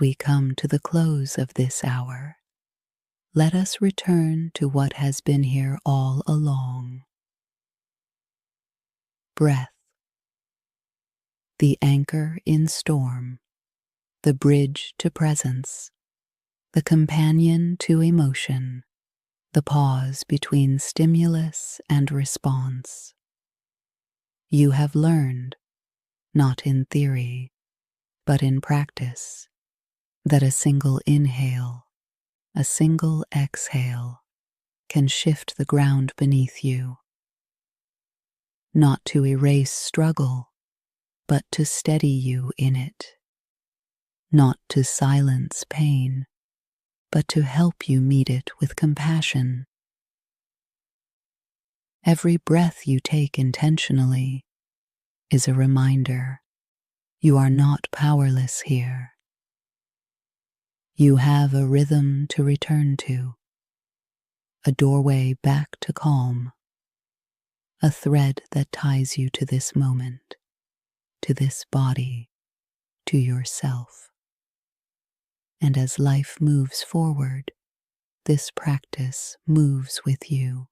We come to the close of this hour. Let us return to what has been here all along. Breath, the anchor in storm, the bridge to presence, the companion to emotion, the pause between stimulus and response. You have learned, not in theory, but in practice, that a single inhale, a single exhale can shift the ground beneath you. Not to erase struggle, but to steady you in it. Not to silence pain, but to help you meet it with compassion. Every breath you take intentionally is a reminder you are not powerless here. You have a rhythm to return to, a doorway back to calm, a thread that ties you to this moment, to this body, to yourself. And as life moves forward, this practice moves with you.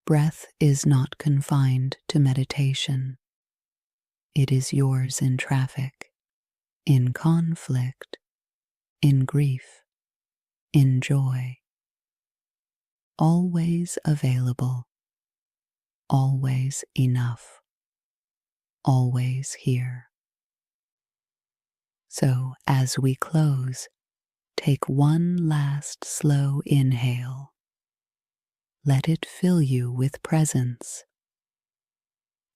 Breath is not confined to meditation. It is yours in traffic, in conflict, in grief, in joy. Always available, always enough, always here. So as we close, take one last slow inhale. Let it fill you with presence.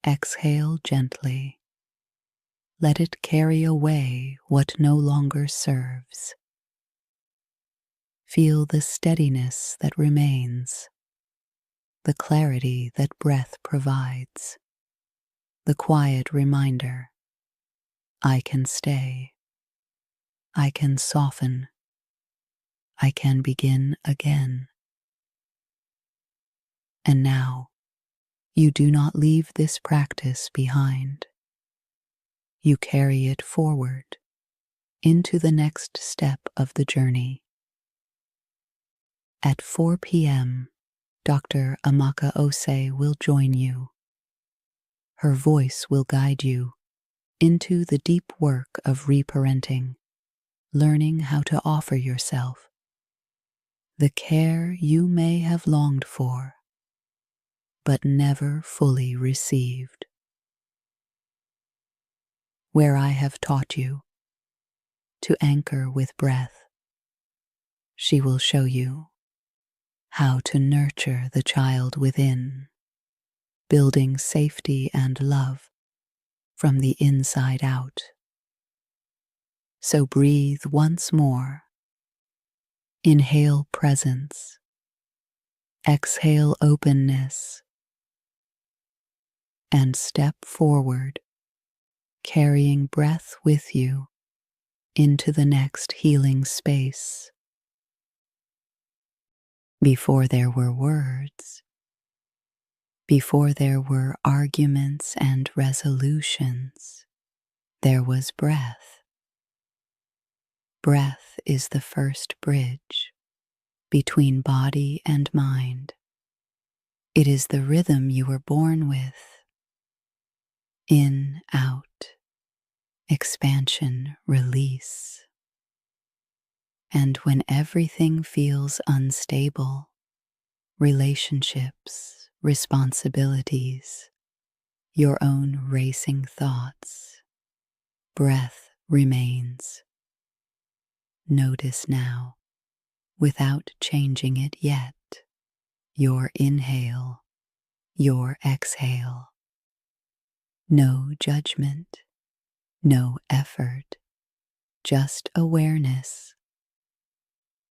Exhale gently. Let it carry away what no longer serves. Feel the steadiness that remains, the clarity that breath provides, the quiet reminder, I can stay, I can soften, I can begin again. And now, you do not leave this practice behind. You carry it forward into the next step of the journey. At 4 p.m., Dr. Amaka Osei will join you. Her voice will guide you into the deep work of reparenting, learning how to offer yourself the care you may have longed for, but never fully received. Where I have taught you to anchor with breath, she will show you how to nurture the child within, building safety and love from the inside out. So breathe once more. Inhale presence. Exhale openness. And step forward, carrying breath with you into the next healing space. Before there were words, before there were arguments and resolutions, there was breath. Breath is the first bridge between body and mind. It is the rhythm you were born with. In, out, expansion, release. And when everything feels unstable, relationships, responsibilities, your own racing thoughts, breath remains. Notice now, without changing it yet, your inhale, your exhale. No judgment, no effort, just awareness.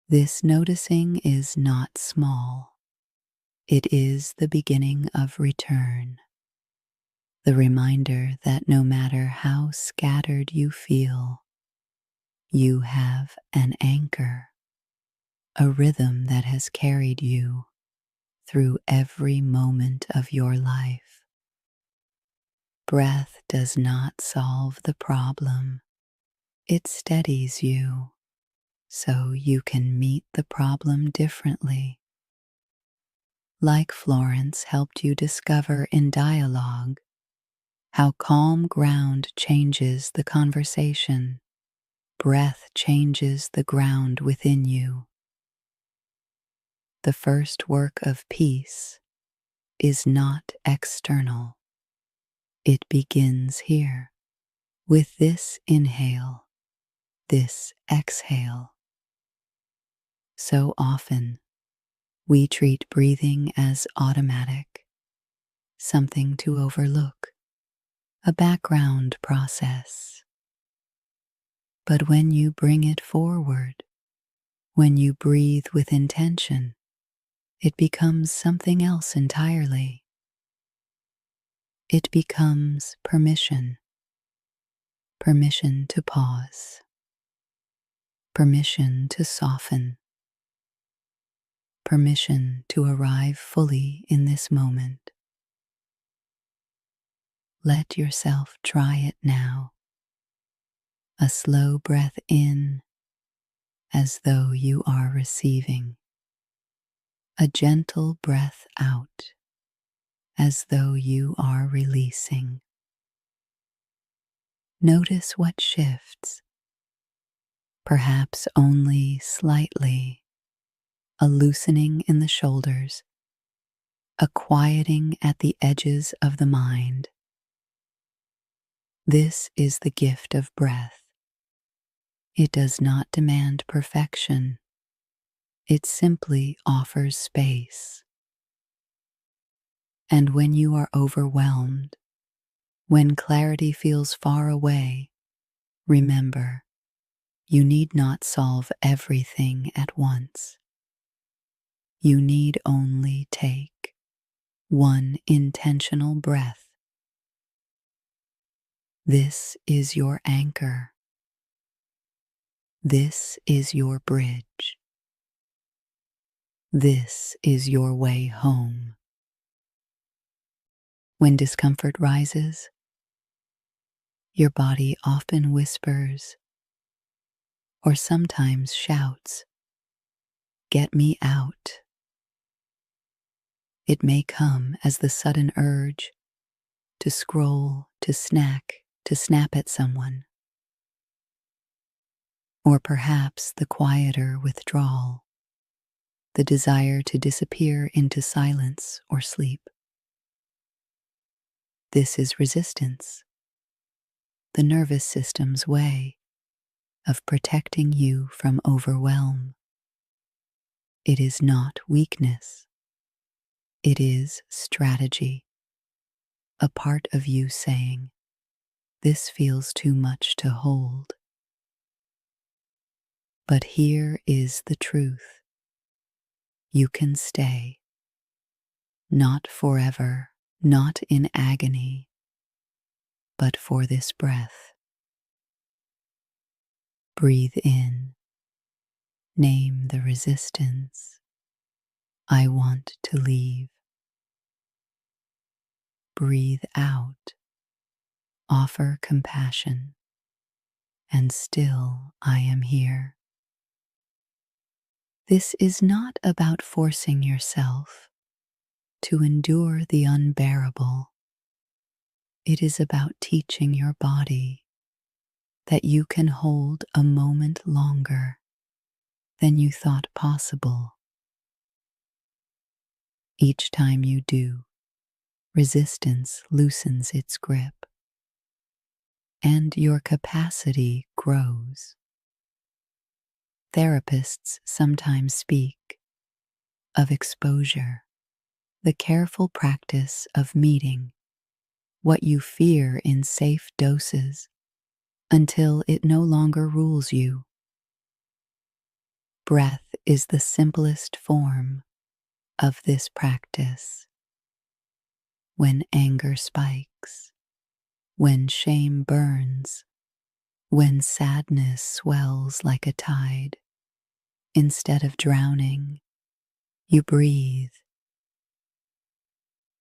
This noticing is not small. It is the beginning of return. The reminder that no matter how scattered you feel, you have an anchor, a rhythm that has carried you through every moment of your life. Breath does not solve the problem, It steadies you so you can meet the problem differently. Like Florence helped you discover in dialogue how calm ground changes the conversation. Breath changes the ground within you. The first work of peace is not external. It begins here with this inhale, this exhale. So often, we treat breathing as automatic, something to overlook, a background process. But when you bring it forward, when you breathe with intention, it becomes something else entirely. It becomes permission. Permission to pause. Permission to soften. Permission to arrive fully in this moment. Let yourself try it now. A slow breath in as though you are receiving. A gentle breath out as though you are releasing. Notice what shifts, perhaps only slightly, a loosening in the shoulders, a quieting at the edges of the mind. This is the gift of breath. It does not demand perfection. It simply offers space. And when you are overwhelmed, when clarity feels far away, remember, you need not solve everything at once. You need only take one intentional breath. This is your anchor. This is your bridge. This is your way home. When discomfort rises, your body often whispers or sometimes shouts, "Get me out." It may come as the sudden urge to scroll, to snack, to snap at someone. Or perhaps the quieter withdrawal, the desire to disappear into silence or sleep. This is resistance, the nervous system's way of protecting you from overwhelm. It is not weakness. It is strategy, a part of you saying, "This feels too much to hold." But here is the truth. You can stay. Not forever, not in agony, but for this breath. Breathe in. Name the resistance. I want to leave. Breathe out. Offer compassion. And still I am here. This is not about forcing yourself to endure the unbearable. It is about teaching your body that you can hold a moment longer than you thought possible. Each time you do, resistance loosens its grip, and your capacity grows. Therapists sometimes speak of exposure, the careful practice of meeting what you fear in safe doses until it no longer rules you. Breath is the simplest form of this practice. When anger spikes, when shame burns, when sadness swells like a tide, instead of drowning, you breathe.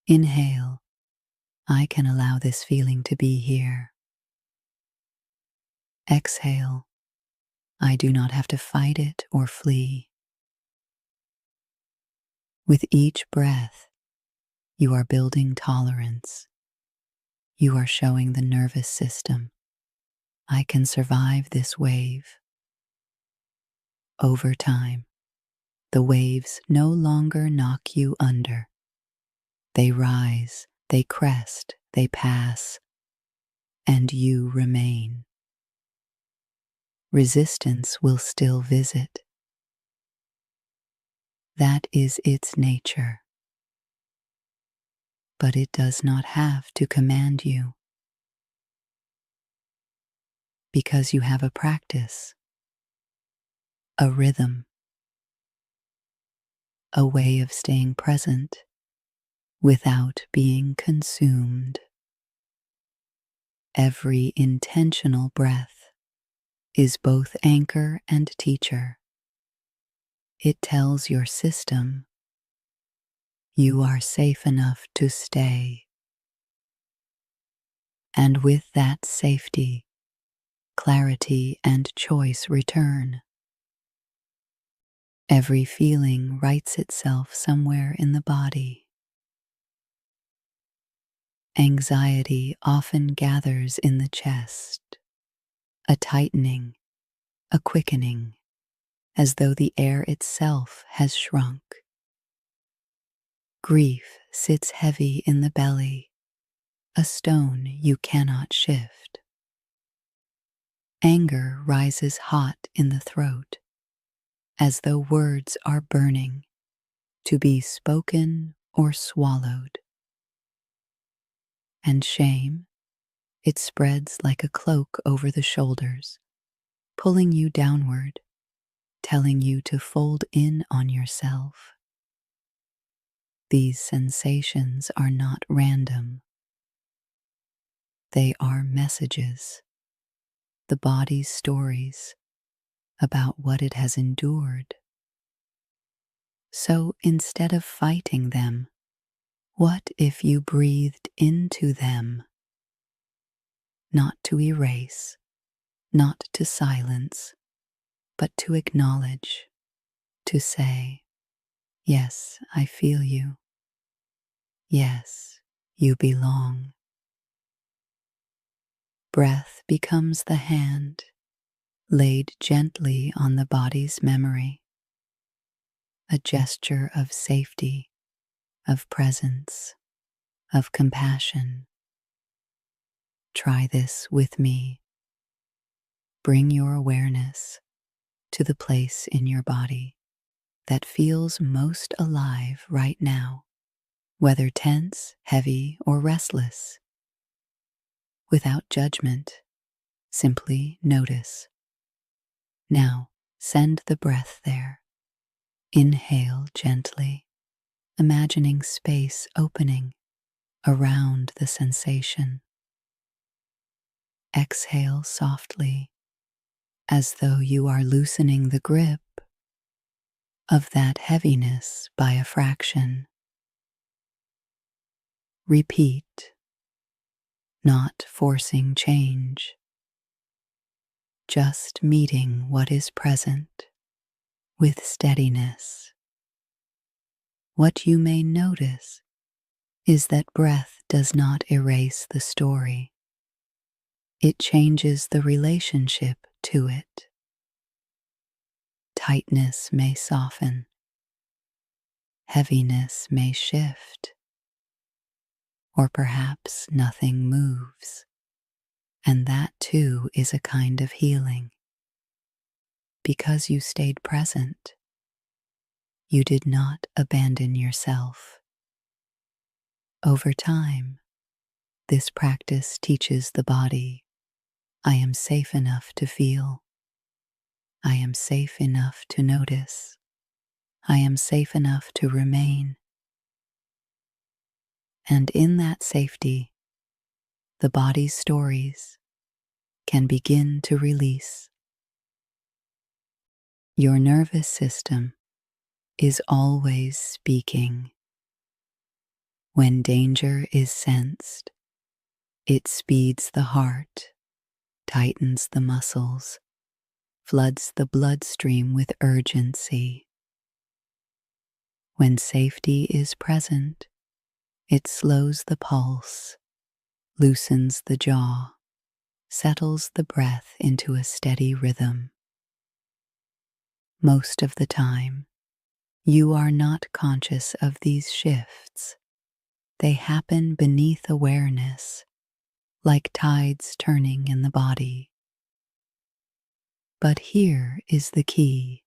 Inhale. I can allow this feeling to be here. Exhale. I do not have to fight it or flee. With each breath, you are building tolerance. You are showing the nervous system, I can survive this wave. Over time, the waves no longer knock you under. They rise, they crest, they pass, and you remain. Resistance will still visit. That is its nature. But it does not have to command you. Because you have a practice, a rhythm, a way of staying present without being consumed. Every intentional breath is both anchor and teacher. It tells your system you are safe enough to stay. And with that safety, clarity and choice return. Every feeling writes itself somewhere in the body. Anxiety often gathers in the chest, a tightening, a quickening, as though the air itself has shrunk. Grief sits heavy in the belly, a stone you cannot shift. Anger rises hot in the throat, as though words are burning, to be spoken or swallowed. And shame, it spreads like a cloak over the shoulders, pulling you downward, telling you to fold in on yourself. These sensations are not random. They are messages, the body's stories about what it has endured. So instead of fighting them, what if you breathed into them? Not to erase, not to silence, but to acknowledge, to say, yes, I feel you. Yes, you belong. Breath becomes the hand laid gently on the body's memory, a gesture of safety, of presence, of compassion. Try this with me. Bring your awareness to the place in your body that feels most alive right now, whether tense, heavy, or restless. Without judgment, simply notice. Now, send the breath there. Inhale gently, imagining space opening around the sensation. Exhale softly, as though you are loosening the grip of that heaviness by a fraction. Repeat, not forcing change, just meeting what is present with steadiness. What you may notice is that breath does not erase the story. It changes the relationship to it. Tightness may soften. Heaviness may shift. Or perhaps nothing moves. And that too is a kind of healing. Because you stayed present, you did not abandon yourself. Over time, this practice teaches the body, I am safe enough to feel. I am safe enough to notice. I am safe enough to remain. And in that safety, the body's stories can begin to release. Your nervous system is always speaking. When danger is sensed, it speeds the heart. tightens the muscles, floods the bloodstream with urgency. When safety is present, it slows the pulse, loosens the jaw, settles the breath into a steady rhythm. Most of the time, you are not conscious of these shifts. They happen beneath awareness, like tides turning in the body. But here is the key.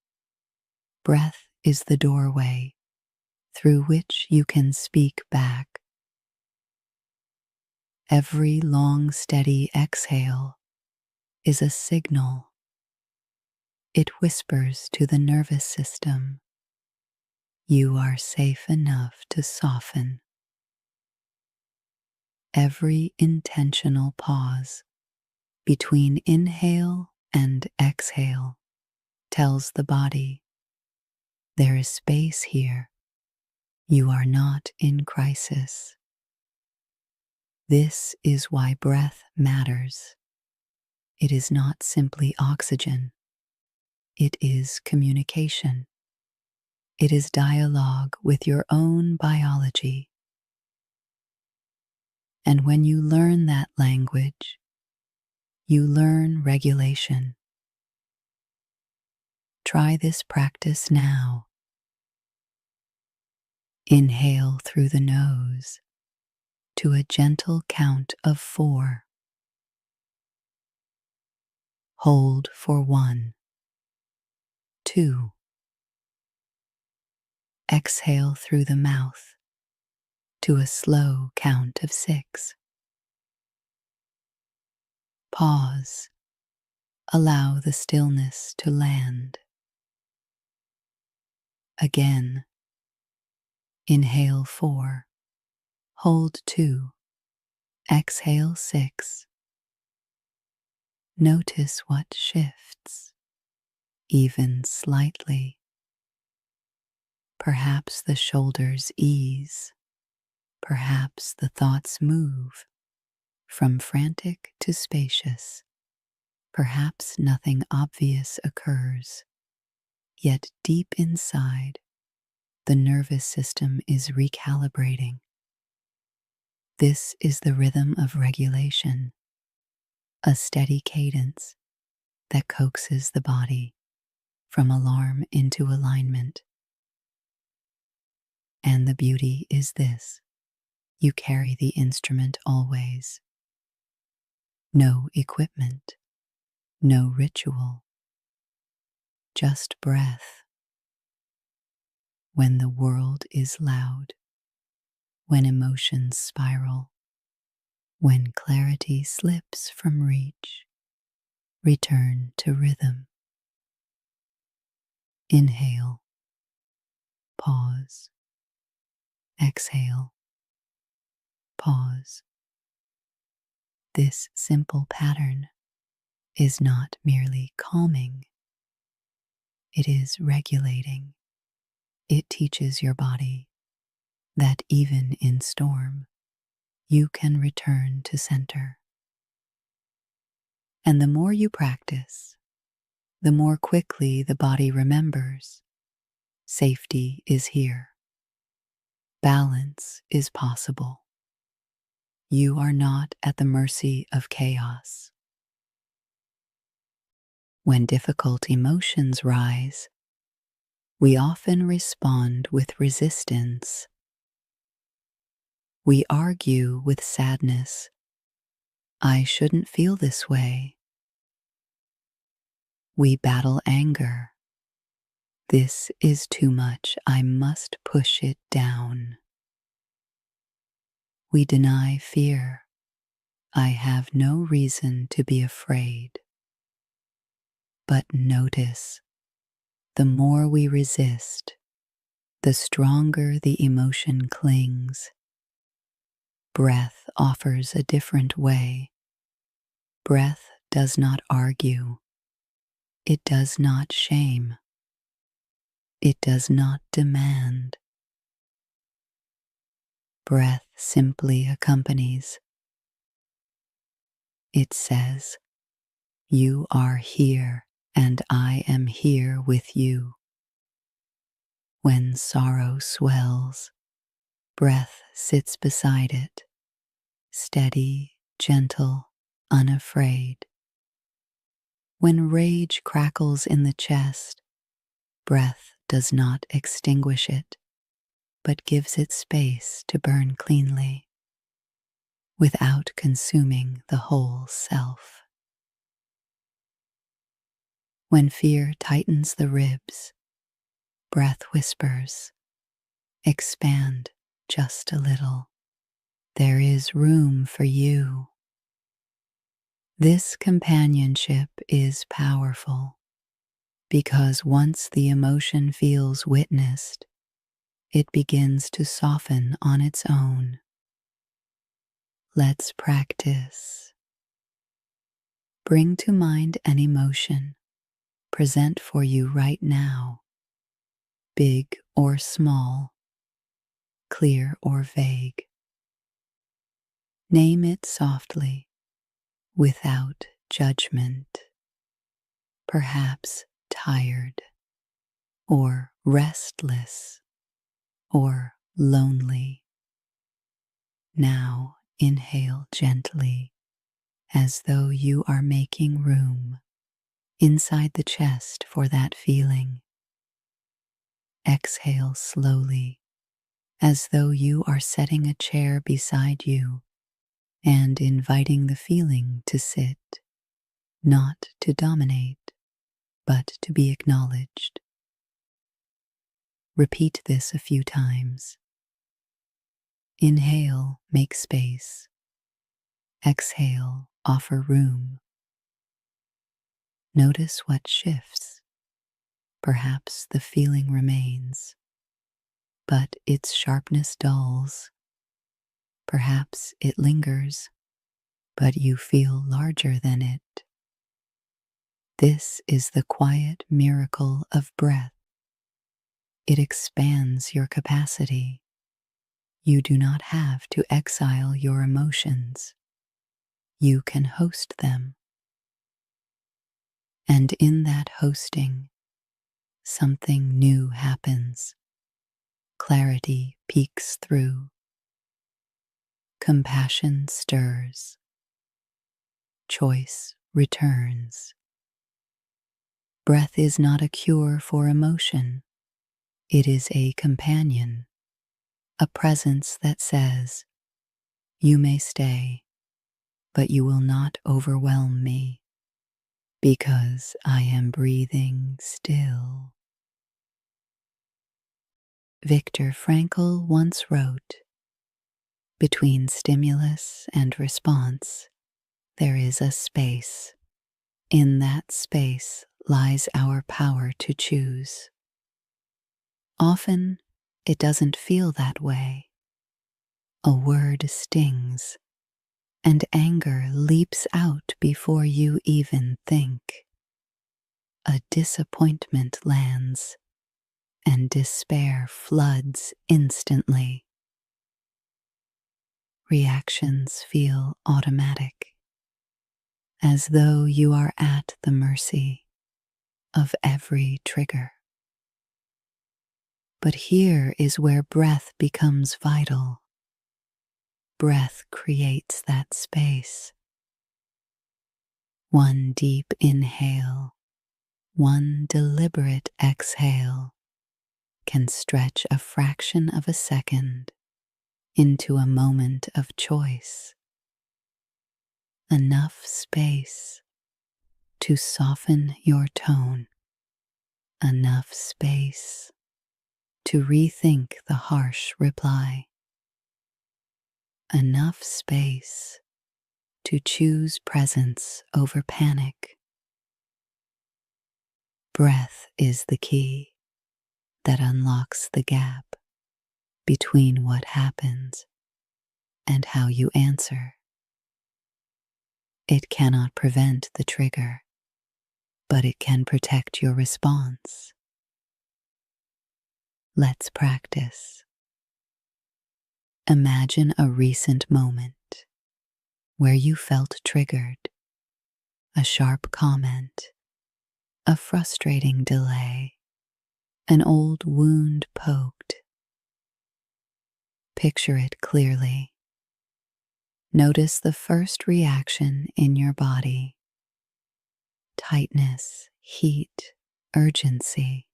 Breath is the doorway through which you can speak back. Every long, steady exhale is a signal. It whispers to the nervous system, "You are safe enough to soften." Every intentional pause between inhale and exhale tells the body, "There is space here. You are not in crisis." This is why breath matters. It is not simply oxygen. It is communication. It is dialogue with your own biology. And when you learn that language, you learn regulation. Try this practice now. Inhale through the nose to a gentle count of 4. Hold for 1, 2. Exhale through the mouth to a slow count of 6. Pause. Allow the stillness to land. Again. Inhale 4. Hold 2. Exhale 6. Notice what shifts, even slightly. Perhaps the shoulders ease. Perhaps the thoughts move from frantic to spacious. Perhaps nothing obvious occurs, yet deep inside, the nervous system is recalibrating. This is the rhythm of regulation, a steady cadence that coaxes the body from alarm into alignment. And the beauty is this: you carry the instrument always. No equipment, no ritual, just breath. When the world is loud, when emotions spiral, when clarity slips from reach, return to rhythm. Inhale, pause, exhale, pause. This simple pattern is not merely calming, it is regulating. It teaches your body that even in storm, you can return to center. And the more you practice, the more quickly the body remembers. Safety is here. Balance is possible. You are not at the mercy of chaos. When difficult emotions rise, we often respond with resistance. We argue with sadness. "I shouldn't feel this way." We battle anger. "This is too much. I must push it down." We deny fear. "I have no reason to be afraid." But notice, the more we resist, the stronger the emotion clings. Breath offers a different way. Breath does not argue. It does not shame. It does not demand. Breath simply accompanies. It says, You are here, and I am here with you. When sorrow swells, breath sits beside it, steady, gentle, unafraid. When rage crackles in the chest, breath does not extinguish it, but gives it space to burn cleanly, without consuming the whole self. When fear tightens the ribs, breath whispers, expand just a little. There is room for you. This companionship is powerful because once the emotion feels witnessed, it begins to soften on its own. Let's practice. Bring to mind an emotion present for you right now, big or small, clear or vague. Name it softly, without judgment. Perhaps tired, or restless, or lonely. Now inhale gently, as though you are making room inside the chest for that feeling. Exhale slowly, as though you are setting a chair beside you and inviting the feeling to sit, not to dominate, but to be acknowledged. Repeat this a few times. Inhale, make space. Exhale, offer room. Notice what shifts. Perhaps the feeling remains, but its sharpness dulls. Perhaps it lingers, but you feel larger than it. This is the quiet miracle of breath. It expands your capacity. You do not have to exile your emotions. You can host them. And in that hosting, something new happens. Clarity peeks through. Compassion stirs. Choice returns. Breath is not a cure for emotion. It is a companion, a presence that says, "You may stay, but you will not overwhelm me, because I am breathing still." Viktor Frankl once wrote, "Between stimulus and response, there is a space. In that space lies our power to choose." Often, it doesn't feel that way. A word stings, and anger leaps out before you even think. A disappointment lands, and despair floods instantly. Reactions feel automatic, as though you are at the mercy of every trigger. But here is where breath becomes vital. Breath creates that space. One deep inhale, one deliberate exhale can stretch a fraction of a second into a moment of choice. Enough space to soften your tone. Enough space to rethink the harsh reply. Enough space to choose presence over panic. Breath is the key that unlocks the gap between what happens and how you answer. It cannot prevent the trigger, but it can protect your response. Let's practice. Imagine a recent moment where you felt triggered, a sharp comment, a frustrating delay, an old wound poked. Picture it clearly. Notice the first reaction in your body: tightness, heat, urgency.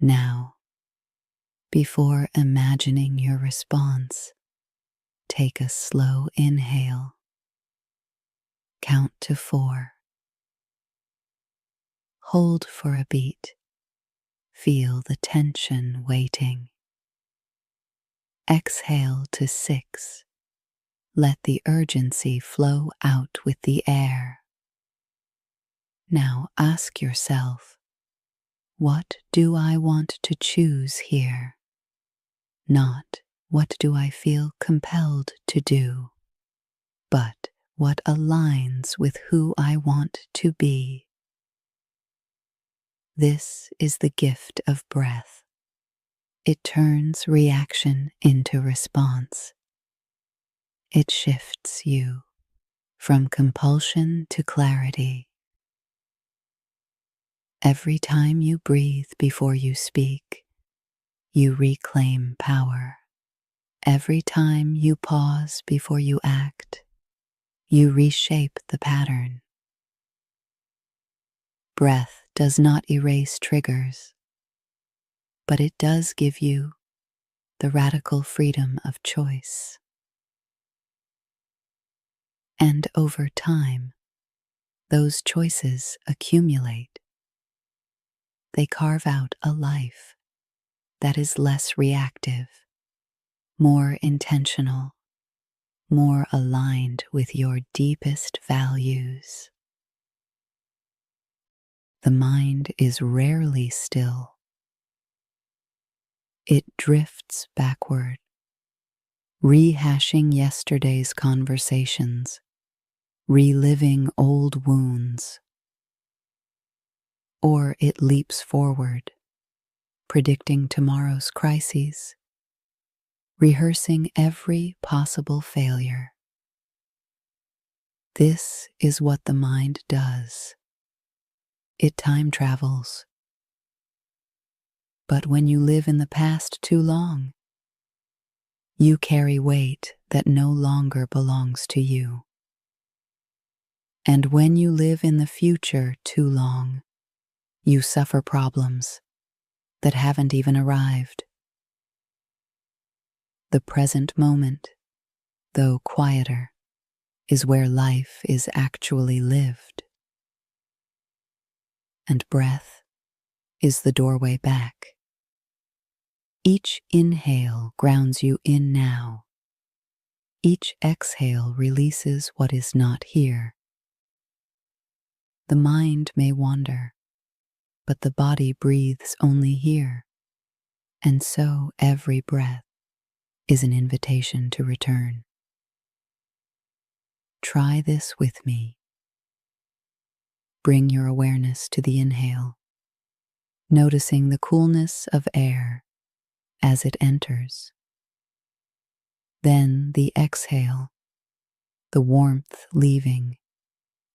Now, before imagining your response, take a slow inhale. Count to 4. Hold for a beat. Feel the tension waiting. Exhale to 6. Let the urgency flow out with the air. Now ask yourself, what do I want to choose here? Not what do I feel compelled to do, but what aligns with who I want to be. This is the gift of breath. It turns reaction into response. It shifts you from compulsion to clarity. Every time you breathe before you speak, you reclaim power. Every time you pause before you act, you reshape the pattern. Breath does not erase triggers, but it does give you the radical freedom of choice. And over time, those choices accumulate. They carve out a life that is less reactive, more intentional, more aligned with your deepest values. The mind is rarely still. It drifts backward, rehashing yesterday's conversations, reliving old wounds. Or it leaps forward, predicting tomorrow's crises, rehearsing every possible failure. This is what the mind does. It time travels. But when you live in the past too long, you carry weight that no longer belongs to you. And when you live in the future too long, you suffer problems that haven't even arrived. The present moment, though quieter, is where life is actually lived. And breath is the doorway back. Each inhale grounds you in now. Each exhale releases what is not here. The mind may wander, but the body breathes only here. And so every breath is an invitation to return. Try this with me. Bring your awareness to the inhale, noticing the coolness of air as it enters. Then the exhale, the warmth leaving,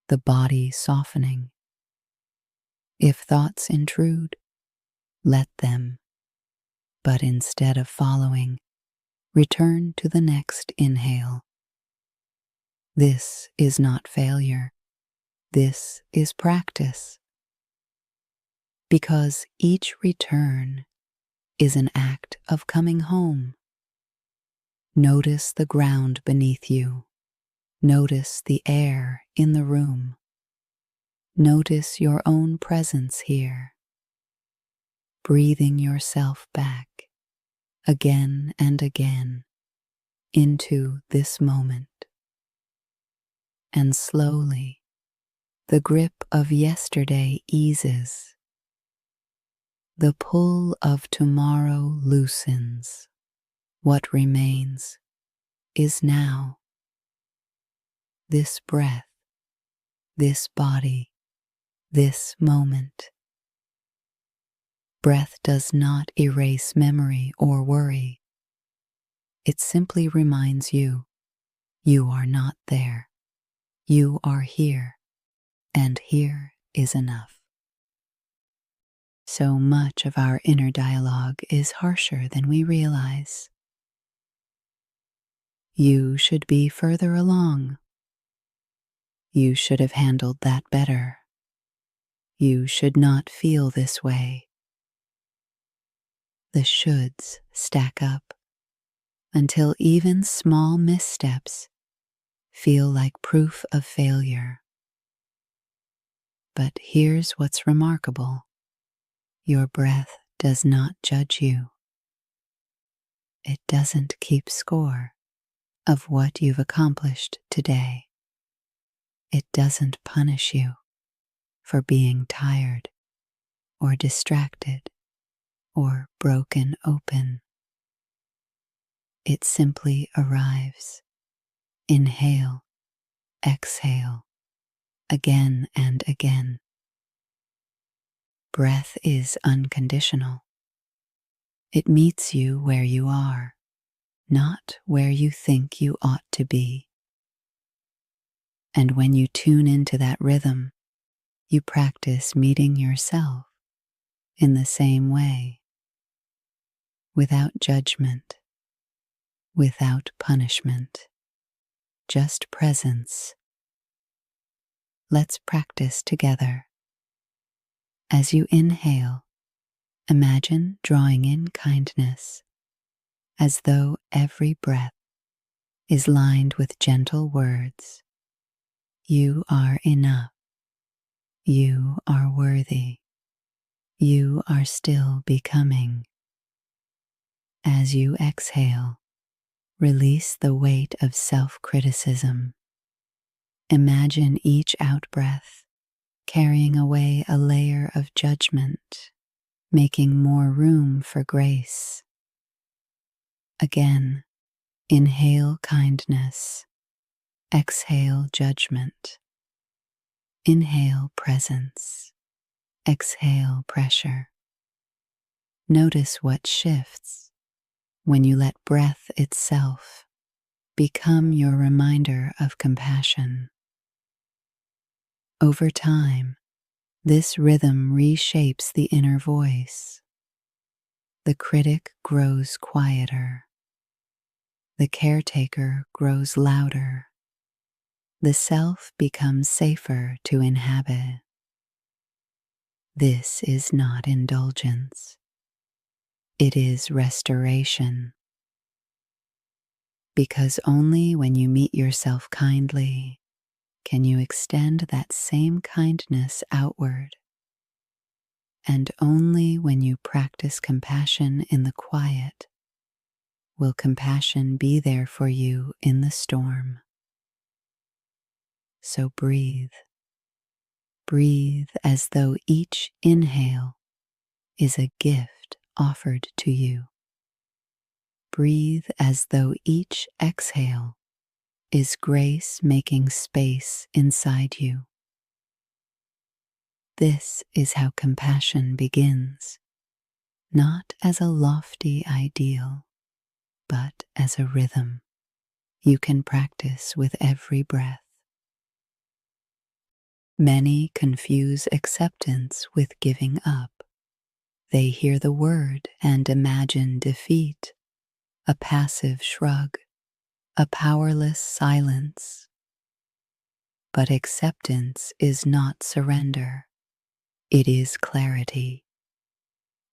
the body softening. If thoughts intrude, let them, but instead of following, return to the next inhale. This is not failure. This is practice. Because each return is an act of coming home. Notice the ground beneath you. Notice the air in the room. Notice your own presence here. Breathing yourself back again and again into this moment. And slowly, the grip of yesterday eases. The pull of tomorrow loosens. What remains is now. This breath, this body, this moment. Breath does not erase memory or worry. It simply reminds you, you are not there. You are here, and here is enough. So much of our inner dialogue is harsher than we realize. You should be further along. You should have handled that better. You should not feel this way. The shoulds stack up until even small missteps feel like proof of failure. But here's what's remarkable. Your breath does not judge you. It doesn't keep score of what you've accomplished today. It doesn't punish you for being tired or distracted or broken open. It simply arrives. Inhale, exhale, again and again. Breath is unconditional. It meets you where you are, not where you think you ought to be. And when you tune into that rhythm, you practice meeting yourself in the same way, without judgment, without punishment, just presence. Let's practice together. As you inhale, imagine drawing in kindness, as though every breath is lined with gentle words. You are enough. You are worthy. You are still becoming. As you exhale, release the weight of self-criticism. Imagine each out-breath carrying away a layer of judgment, making more room for grace. Again, inhale kindness. Exhale judgment. Inhale presence. Exhale pressure. Notice what shifts when you let breath itself become your reminder of compassion. Over time, this rhythm reshapes the inner voice. The critic grows quieter. The caretaker grows louder. The self becomes safer to inhabit. This is not indulgence. It is restoration. Because only when you meet yourself kindly can you extend that same kindness outward. And only when you practice compassion in the quiet will compassion be there for you in the storm. So breathe. Breathe as though each inhale is a gift offered to you. Breathe as though each exhale is grace making space inside you. This is how compassion begins, not as a lofty ideal, but as a rhythm you can practice with every breath. Many confuse acceptance with giving up. They hear the word and imagine defeat, a passive shrug, a powerless silence. But acceptance is not surrender. It is clarity.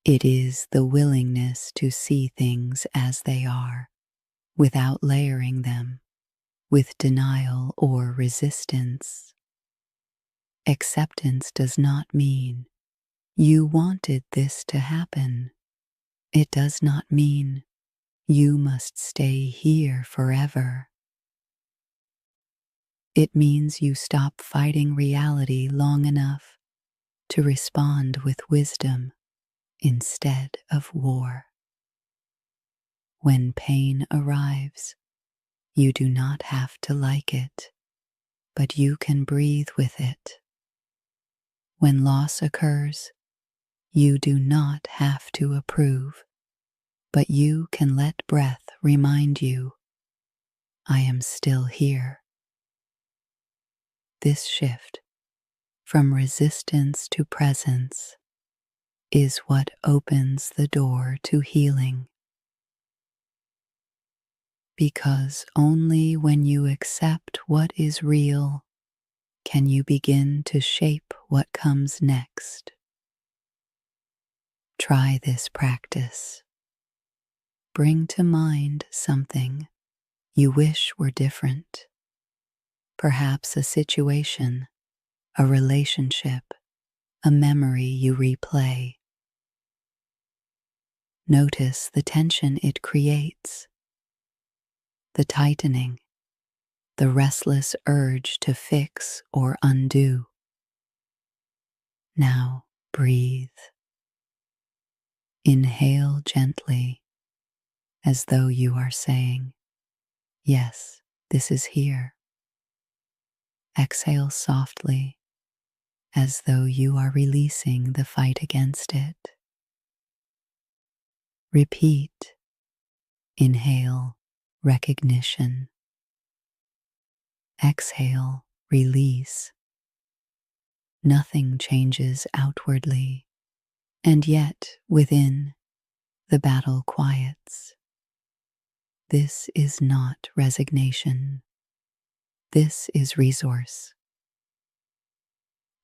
It is the willingness to see things as they are, without layering them with denial or resistance. Acceptance does not mean you wanted this to happen. It does not mean you must stay here forever. It means you stop fighting reality long enough to respond with wisdom instead of war. When pain arrives, you do not have to like it, but you can breathe with it. When loss occurs, you do not have to approve, but you can let breath remind you, I am still here. This shift from resistance to presence is what opens the door to healing. Because only when you accept what is real can you begin to shape what comes next. Try this practice. Bring to mind something you wish were different. Perhaps a situation, a relationship, a memory you replay. Notice the tension it creates, the tightening, the restless urge to fix or undo. Now breathe. Inhale gently, as though you are saying, "Yes, this is here." Exhale softly, as though you are releasing the fight against it. Repeat. Inhale, recognition. Exhale, release. Nothing changes outwardly, and yet within, the battle quiets. This is not resignation. This is resource.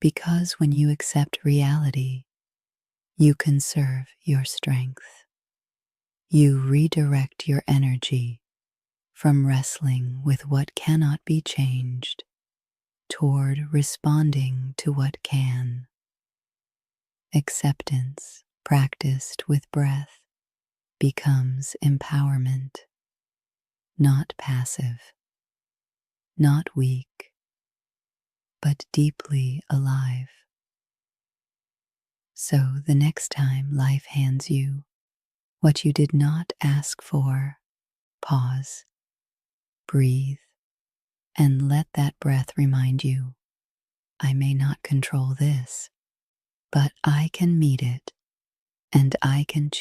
Because when you accept reality, you conserve your strength. You redirect your energy from wrestling with what cannot be changed toward responding to what can. Acceptance, practiced with breath, becomes empowerment, not passive, not weak, but deeply alive. So the next time life hands you what you did not ask for, pause, breathe, and let that breath remind you, I may not control this, but I can meet it, and I can choose